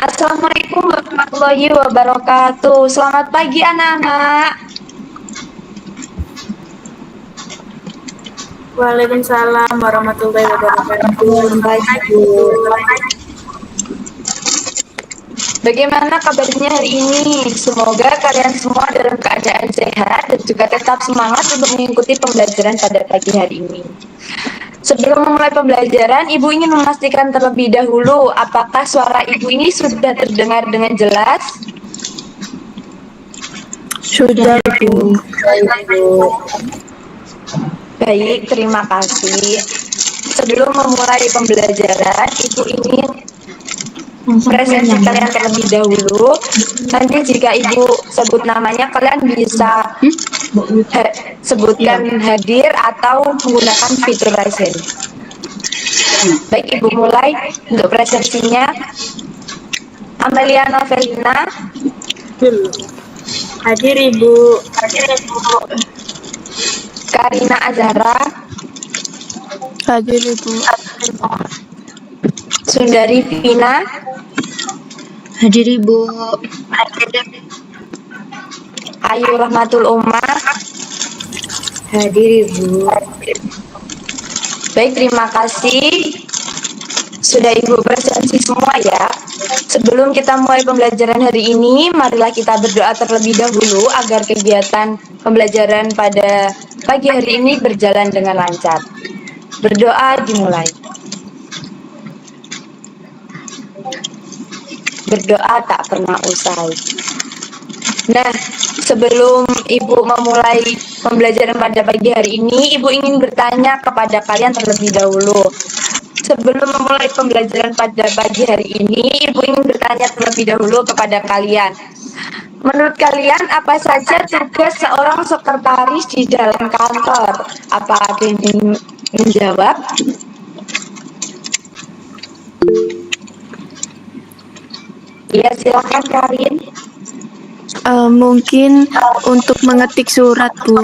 Assalamualaikum warahmatullahi wabarakatuh. Selamat pagi anak-anak. Waalaikumsalam warahmatullahi wabarakatuh. Selamat pagi, Bu. Bagaimana kabarnya hari ini? Semoga kalian semua dalam keadaan sehat dan juga tetap semangat untuk mengikuti pembelajaran pada pagi hari ini. Sebelum memulai pembelajaran, Ibu ingin memastikan terlebih dahulu apakah suara Ibu ini sudah terdengar dengan jelas? Sudah, Bu. Baik, Bu. Baik, terima kasih. Sebelum memulai pembelajaran, Ibu ingin presentasi kalian terlebih dahulu. Nanti jika Ibu sebut namanya, kalian bisa sebutkan hadir atau menggunakan fitur raise hand. Baik, Ibu mulai untuk presentasinya. Amelia Novelina. Hadir, Ibu. Karina Azhara. Hadir, Ibu. Sundari Vina. Hadir, Ibu. Ayu Rahmatul Umar. Hadir, Ibu. Baik, terima kasih. Sudah Ibu presentasi semua ya. Sebelum kita mulai pembelajaran hari ini, marilah kita berdoa terlebih dahulu agar kegiatan pembelajaran pada pagi hari ini berjalan dengan lancar. Berdoa dimulai. Berdoa tak pernah usai. Nah, sebelum Ibu memulai pembelajaran pada pagi hari ini, Ibu ingin bertanya kepada kalian terlebih dahulu. Sebelum memulai pembelajaran pada pagi hari ini, Ibu ingin bertanya terlebih dahulu kepada kalian. Menurut kalian, apa saja tugas seorang sekretaris di dalam kantor? Apa ada yang ingin menjawab? Ya, silakan Karin. Mungkin untuk mengetik surat, Bu.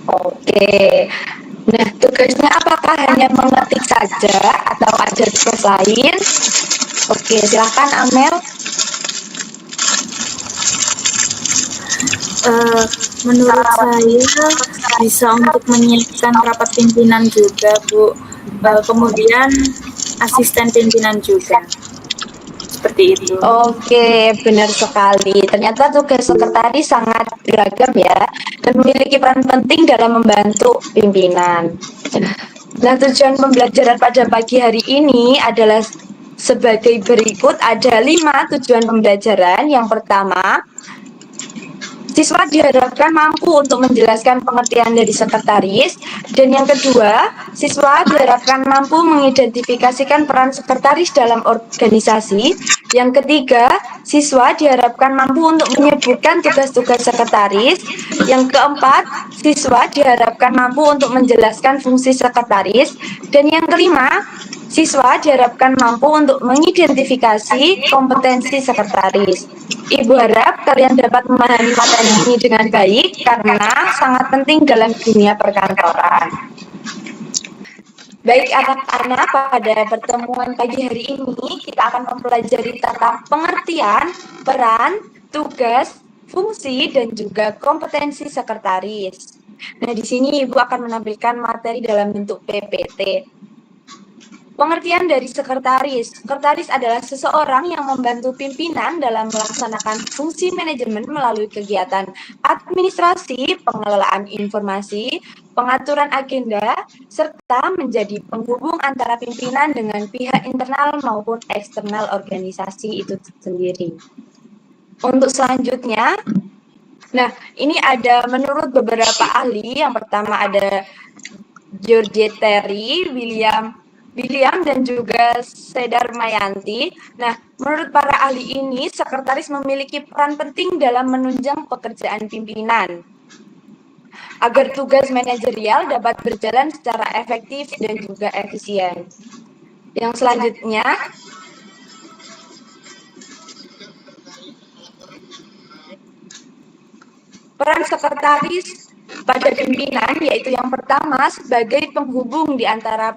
Oke. Nah, tugasnya apakah hanya mengetik saja atau ada tugas lain? Oke, silakan Amel. Menurut saya bisa untuk menyiapkan rapat pimpinan juga, Bu. Kemudian asisten pimpinan juga. Seperti itu. Oke, benar sekali. Ternyata tugas sekretaris sangat beragam ya, dan memiliki peran penting dalam membantu pimpinan. Nah, tujuan pembelajaran pada pagi hari ini adalah sebagai berikut. Ada 5 tujuan pembelajaran. Yang pertama, siswa diharapkan mampu untuk menjelaskan pengertian dari sekretaris. Dan yang kedua, siswa diharapkan mampu mengidentifikasikan peran sekretaris dalam organisasi. Yang ketiga, siswa diharapkan mampu untuk menyebutkan tugas-tugas sekretaris. Yang keempat, siswa diharapkan mampu untuk menjelaskan fungsi sekretaris. Dan yang kelima, siswa diharapkan mampu untuk mengidentifikasi kompetensi sekretaris. Ibu harap kalian dapat memahami materi ini dengan baik karena sangat penting dalam dunia perkantoran. Baik anak-anak, pada pertemuan pagi hari ini kita akan mempelajari tentang pengertian, peran, tugas, fungsi, dan juga kompetensi sekretaris. Nah, di sini Ibu akan menampilkan materi dalam bentuk PPT. Pengertian dari sekretaris. Sekretaris adalah seseorang yang membantu pimpinan dalam melaksanakan fungsi manajemen melalui kegiatan administrasi, pengelolaan informasi, pengaturan agenda, serta menjadi penghubung antara pimpinan dengan pihak internal maupun eksternal organisasi itu sendiri. Untuk selanjutnya, nah ini ada menurut beberapa ahli. Yang pertama ada George Terry, William dan juga Sedar Mayanti. Nah, menurut para ahli ini, sekretaris memiliki peran penting dalam menunjang pekerjaan pimpinan agar tugas manajerial dapat berjalan secara efektif dan juga efisien. Yang selanjutnya, peran sekretaris pada pimpinan, yaitu yang pertama sebagai penghubung di antara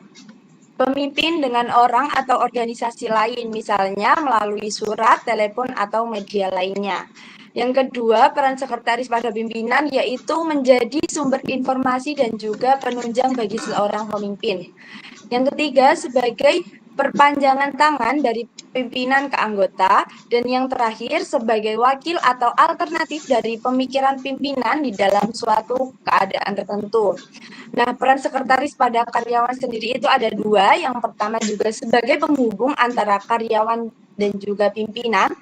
pemimpin dengan orang atau organisasi lain, misalnya melalui surat, telepon, atau media lainnya. Yang kedua, peran sekretaris pada pimpinan yaitu menjadi sumber informasi dan juga penunjang bagi seorang pemimpin. Yang ketiga, sebagai perpanjangan tangan dari pimpinan ke anggota. Dan yang terakhir, sebagai wakil atau alternatif dari pemikiran pimpinan di dalam suatu keadaan tertentu. Nah, peran sekretaris pada karyawan sendiri itu ada dua. Yang pertama juga sebagai penghubung antara karyawan dan juga pimpinan.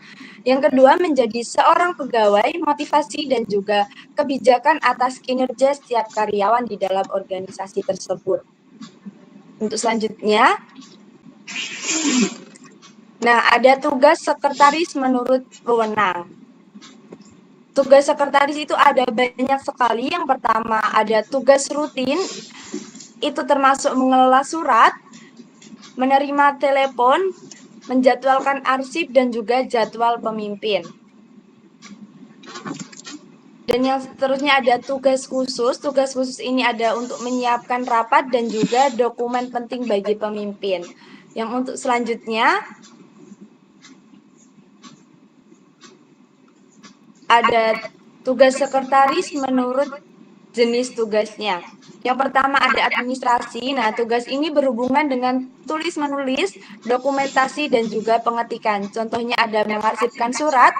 Yang kedua, menjadi seorang pegawai, motivasi, dan juga kebijakan atas kinerja setiap karyawan di dalam organisasi tersebut. Untuk selanjutnya, nah ada tugas sekretaris menurut wewenang. Tugas sekretaris itu ada banyak sekali. Yang pertama ada tugas rutin, itu termasuk mengelola surat, menerima telepon, menjadwalkan arsip, dan juga jadwal pemimpin. Dan yang seterusnya ada tugas khusus. Tugas khusus ini ada untuk menyiapkan rapat dan juga dokumen penting bagi pemimpin. Yang untuk selanjutnya ada tugas sekretaris menurut jenis tugasnya. Yang pertama ada administrasi. Nah, tugas ini berhubungan dengan tulis-menulis, dokumentasi, dan juga pengetikan. Contohnya ada mengarsipkan surat,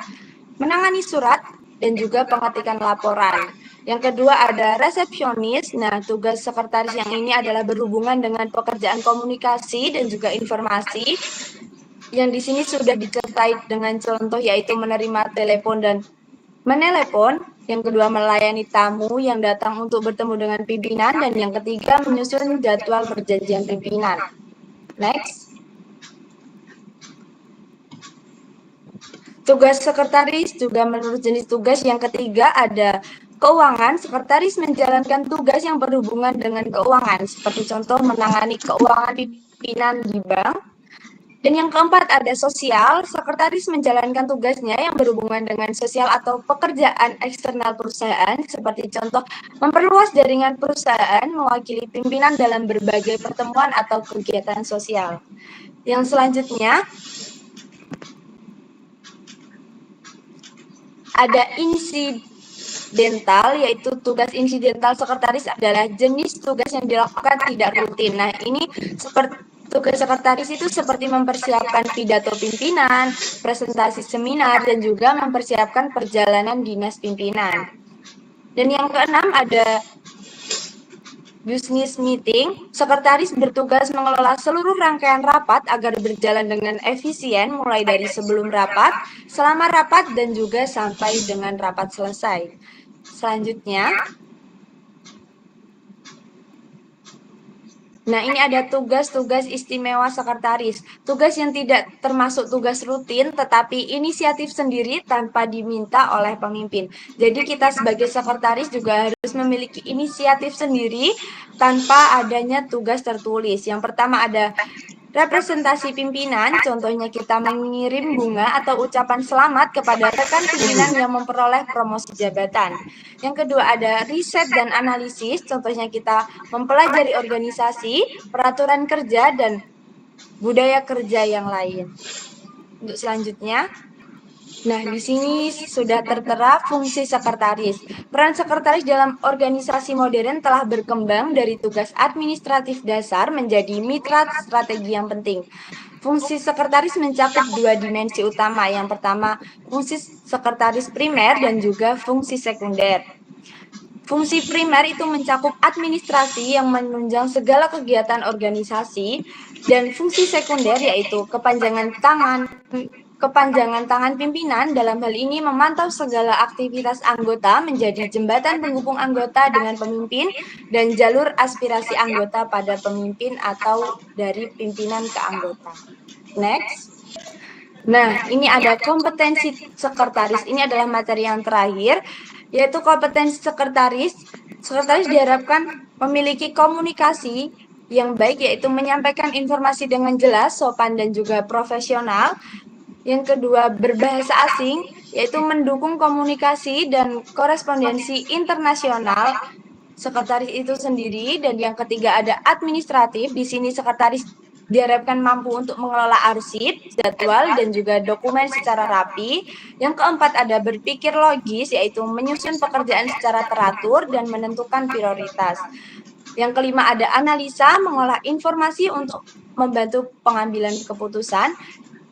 menangani surat, dan juga pengetikan laporan. Yang kedua ada resepsionis. Nah, tugas sekretaris yang ini adalah berhubungan dengan pekerjaan komunikasi dan juga informasi. Yang di sini sudah disertai dengan contoh yaitu menerima telepon dan menelepon. Yang kedua melayani tamu yang datang untuk bertemu dengan pimpinan. Dan yang ketiga menyusun jadwal perjanjian pimpinan. Next. Tugas sekretaris juga menurut jenis tugas. Yang ketiga ada keuangan. Sekretaris menjalankan tugas yang berhubungan dengan keuangan, seperti contoh menangani keuangan pimpinan di bank. Dan yang keempat ada sosial. Sekretaris menjalankan tugasnya yang berhubungan dengan sosial atau pekerjaan eksternal perusahaan, seperti contoh memperluas jaringan perusahaan, mewakili pimpinan dalam berbagai pertemuan atau kegiatan sosial. Yang selanjutnya ada insidental, yaitu tugas insidental sekretaris adalah jenis tugas yang dilakukan tidak rutin. Nah, ini seperti tugas sekretaris itu seperti mempersiapkan pidato pimpinan, presentasi seminar, dan juga mempersiapkan perjalanan dinas pimpinan. Dan yang keenam ada business meeting. Sekretaris bertugas mengelola seluruh rangkaian rapat agar berjalan dengan efisien, mulai dari sebelum rapat, selama rapat, dan juga sampai dengan rapat selesai. Selanjutnya, nah, ini ada tugas-tugas istimewa sekretaris. Tugas yang tidak termasuk tugas rutin, tetapi inisiatif sendiri tanpa diminta oleh pemimpin. Jadi kita sebagai sekretaris juga harus memiliki inisiatif sendiri tanpa adanya tugas tertulis. Yang pertama ada representasi pimpinan, contohnya kita mengirim bunga atau ucapan selamat kepada rekan pimpinan yang memperoleh promosi jabatan. Yang kedua ada riset dan analisis, contohnya kita mempelajari organisasi, peraturan kerja, dan budaya kerja yang lain. Untuk selanjutnya, nah di sini sudah tertera fungsi sekretaris. Peran sekretaris dalam organisasi modern telah berkembang dari tugas administratif dasar menjadi mitra strategi yang penting. Fungsi sekretaris mencakup dua dimensi utama. Yang pertama, fungsi sekretaris primer dan juga fungsi sekunder. Fungsi primer itu mencakup administrasi yang menunjang segala kegiatan organisasi, dan fungsi sekunder yaitu kepanjangan tangan pimpinan. Dalam hal ini memantau segala aktivitas anggota, menjadi jembatan penghubung anggota dengan pemimpin, dan jalur aspirasi anggota pada pemimpin atau dari pimpinan ke anggota. Next. Nah, ini ada kompetensi sekretaris. Ini adalah materi yang terakhir, yaitu kompetensi sekretaris. Sekretaris diharapkan memiliki komunikasi yang baik, yaitu menyampaikan informasi dengan jelas, sopan, dan juga profesional. Yang kedua, berbahasa asing, yaitu mendukung komunikasi dan korespondensi internasional sekretaris itu sendiri. Dan yang ketiga ada administratif. Di sini sekretaris diharapkan mampu untuk mengelola arsip, jadwal, dan juga dokumen secara rapi. Yang keempat ada berpikir logis, yaitu menyusun pekerjaan secara teratur dan menentukan prioritas. Yang kelima ada analisa, mengolah informasi untuk membantu pengambilan keputusan.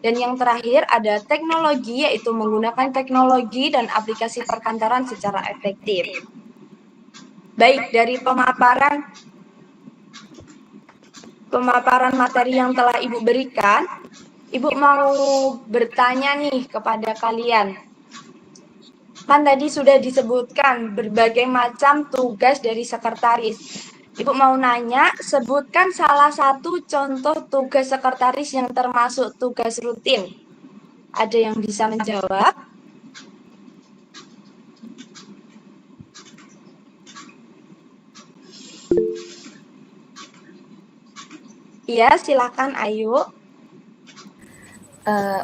Dan yang terakhir ada teknologi, yaitu menggunakan teknologi dan aplikasi perkantoran secara efektif. Baik, dari pemaparan materi yang telah Ibu berikan, Ibu mau bertanya nih kepada kalian. Kan tadi sudah disebutkan berbagai macam tugas dari sekretaris. Ibu mau nanya, sebutkan salah satu contoh tugas sekretaris yang termasuk tugas rutin. Ada yang bisa menjawab? Iya, silakan, ayo.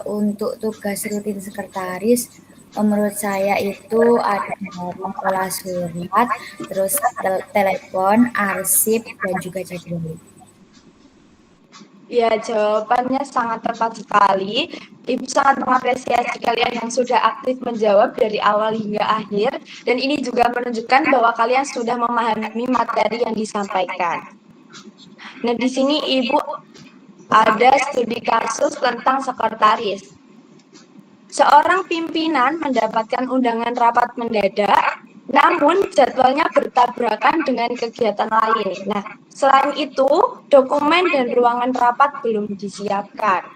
Untuk tugas rutin sekretaris, menurut saya itu ada mengolah surat, terus telepon, arsip, dan juga jadwal. Ya, jawabannya sangat tepat sekali. Ibu sangat mengapresiasi kalian yang sudah aktif menjawab dari awal hingga akhir, dan ini juga menunjukkan bahwa kalian sudah memahami materi yang disampaikan. Nah, di sini Ibu ada studi kasus tentang sekretaris. Seorang pimpinan mendapatkan undangan rapat mendadak, namun jadwalnya bertabrakan dengan kegiatan lain. Nah, selain itu, dokumen dan ruangan rapat belum disiapkan.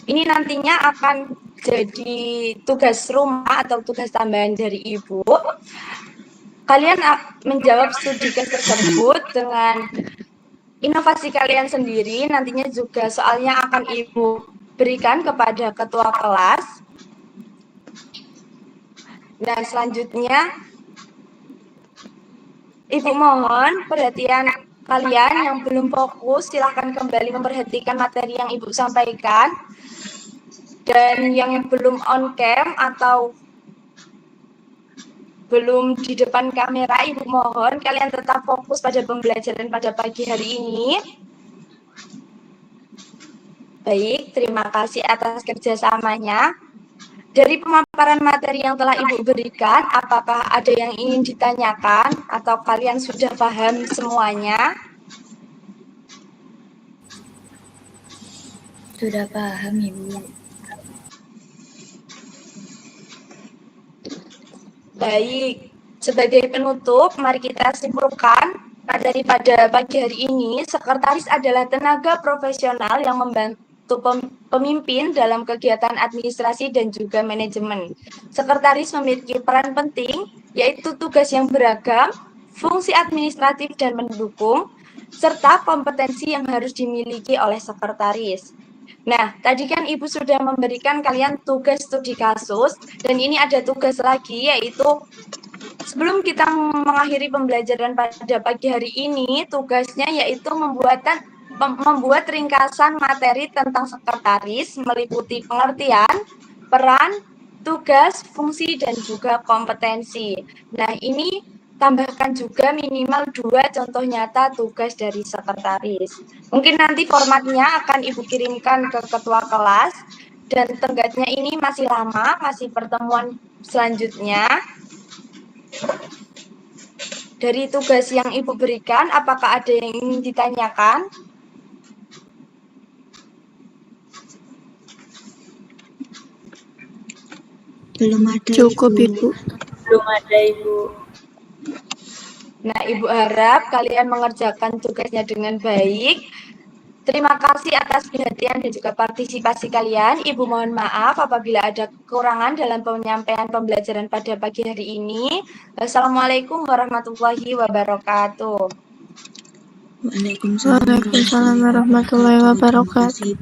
Ini nantinya akan jadi tugas rumah atau tugas tambahan dari Ibu. Kalian menjawab studi case tersebut dengan inovasi kalian sendiri. Nantinya juga soalnya akan Ibu berikan kepada ketua kelas. Nah, selanjutnya Ibu mohon perhatian kalian yang belum fokus, silahkan kembali memperhatikan materi yang Ibu sampaikan. Dan yang belum on cam atau belum di depan kamera, Ibu mohon kalian tetap fokus pada pembelajaran pada pagi hari ini. Baik, terima kasih atas kerjasamanya. Dari pemaparan materi yang telah Ibu berikan, apakah ada yang ingin ditanyakan atau kalian sudah paham semuanya? Sudah paham, Ibu. Baik, sebagai penutup, mari kita simpulkan daripada pagi hari ini, sekretaris adalah tenaga profesional yang membantu pemimpin dalam kegiatan administrasi dan juga manajemen. Sekretaris memiliki peran penting, yaitu tugas yang beragam, fungsi administratif dan mendukung, serta kompetensi yang harus dimiliki oleh sekretaris. Nah, tadi kan Ibu sudah memberikan kalian tugas studi kasus, dan ini ada tugas lagi, yaitu sebelum kita mengakhiri pembelajaran pada pagi hari ini, tugasnya yaitu membuat ringkasan materi tentang sekretaris, meliputi pengertian, peran, tugas, fungsi, dan juga kompetensi. Nah, ini tambahkan juga minimal 2 contoh nyata tugas dari sekretaris. Mungkin nanti formatnya akan Ibu kirimkan ke ketua kelas, dan tenggatnya ini masih lama, masih pertemuan selanjutnya. Dari tugas yang Ibu berikan, apakah ada yang ingin ditanyakan? Belum ada. Cukup, Ibu. Belum ada, Ibu. Nah, Ibu harap kalian mengerjakan tugasnya dengan baik. Terima kasih atas perhatian dan juga partisipasi kalian. Ibu mohon maaf apabila ada kekurangan dalam penyampaian pembelajaran pada pagi hari ini. Wassalamualaikum warahmatullahi wabarakatuh. Waalaikumsalam Waalaikumsalam warahmatullahi wabarakatuh.